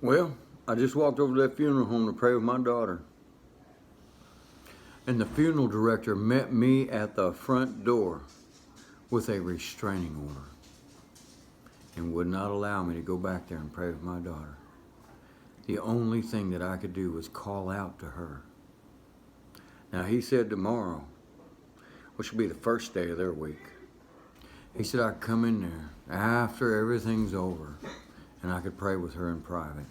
Well, I just walked over to that funeral home to pray with my daughter. And the funeral director met me at the front door with a restraining order and would not allow me to go back there and pray with my daughter. The only thing that I could do was call out to her. Now, he said tomorrow, which will be the first day of their week, he said I could come in there after everything's over and I could pray with her in private.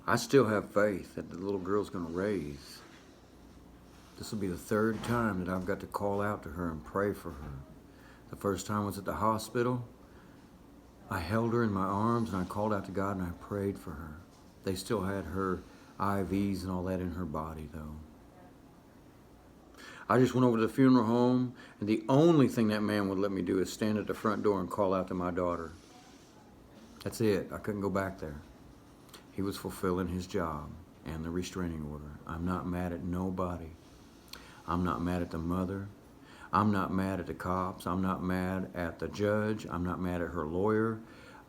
I still have faith that the little girl's going to raise. This will be the third time that I've got to call out to her and pray for her. The first time was at the hospital. I held her in my arms and I called out to God and I prayed for her. They still had her IVs and all that in her body though. I just went over to the funeral home and the only thing that man would let me do is stand at the front door and call out to my daughter. That's it. I couldn't go back there. He was fulfilling his job and the restraining order. I'm not mad at nobody. I'm not mad at the mother. I'm not mad at the cops. I'm not mad at the judge. I'm not mad at her lawyer.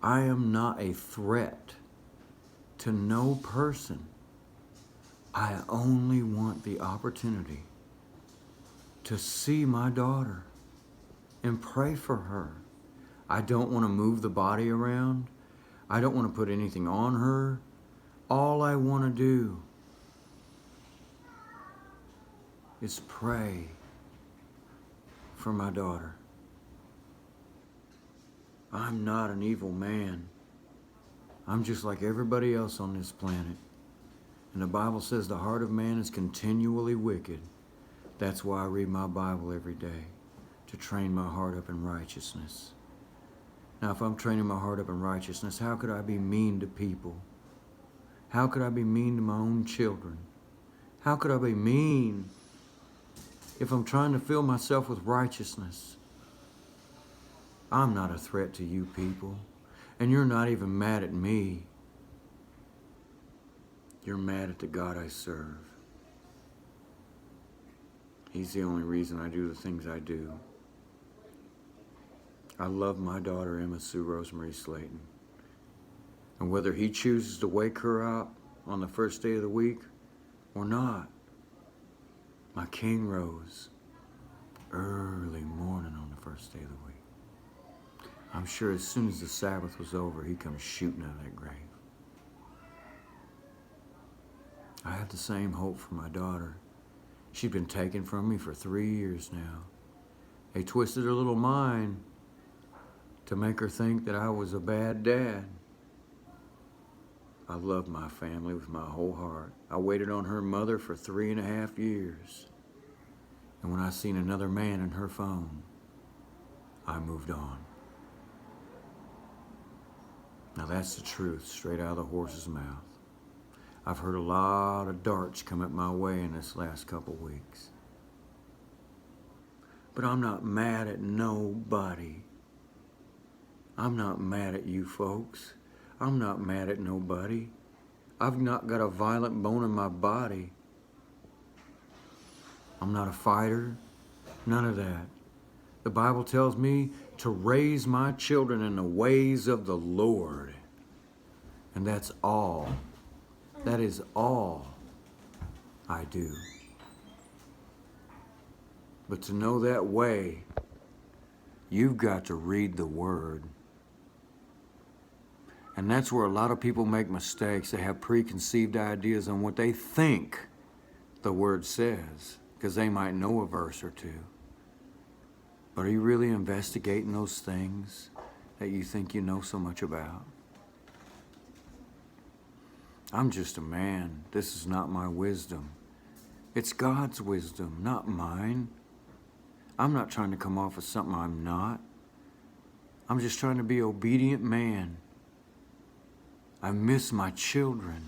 I am not a threat to no person. I only want the opportunity to see my daughter and pray for her. I don't want to move the body around. I don't want to put anything on her. All I want to do is pray for my daughter. I'm not an evil man. I'm just like everybody else on this planet. And the Bible says the heart of man is continually wicked. That's why I read my Bible every day, to train my heart up in righteousness. Now, if I'm training my heart up in righteousness, how could I be mean to people? How could I be mean to my own children? How could I be mean if I'm trying to fill myself with righteousness? I'm not a threat to you people, and you're not even mad at me. You're mad at the God I serve. He's the only reason I do the things I do. I love my daughter, Emma Sue Rosemary Slayton. And whether he chooses to wake her up on the first day of the week or not, my king rose early morning on the first day of the week. I'm sure as soon as the Sabbath was over, he comes shooting out of that grave. I have the same hope for my daughter. She's been taken from me for 3 years now. They twisted her little mind to make her think that I was a bad dad. I love my family with my whole heart. I waited on her mother for 3.5 years. And when I seen another man in her phone, I moved on. Now that's the truth, straight out of the horse's mouth. I've heard a lot of darts come at my way in this last couple weeks. But I'm not mad at nobody. I'm not mad at you folks. I'm not mad at nobody. I've not got a violent bone in my body. I'm not a fighter. None of that. The Bible tells me to raise my children in the ways of the Lord. And that's all. That is all I do. But to know that way, you've got to read the Word. And that's where a lot of people make mistakes. They have preconceived ideas on what they think the Word says, because they might know a verse or two. But are you really investigating those things that you think you know so much about? I'm just a man. This is not my wisdom. It's God's wisdom, not mine. I'm not trying to come off as something I'm not. I'm just trying to be an obedient man. I miss my children.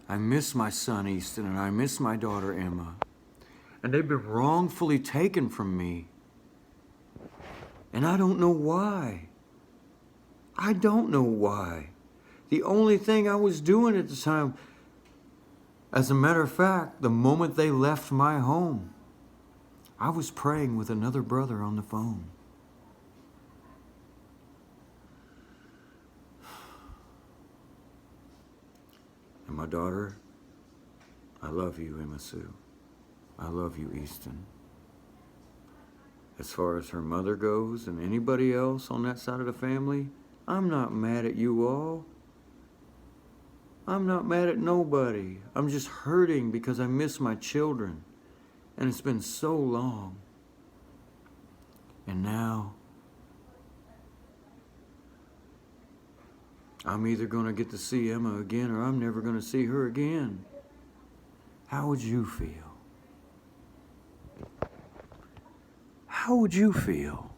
I miss my son Easton and I miss my daughter Emma. And they've been wrongfully taken from me. And I don't know why. I don't know why. The only thing I was doing at the time, as a matter of fact, the moment they left my home, I was praying with another brother on the phone. And my daughter, I love you, Emma Sue. I love you, Easton. As far as her mother goes and anybody else on that side of the family, I'm not mad at you all. I'm not mad at nobody. I'm just hurting because I miss my children. And it's been so long. And now, I'm either going to get to see Emma again or I'm never going to see her again. How would you feel? How would you feel?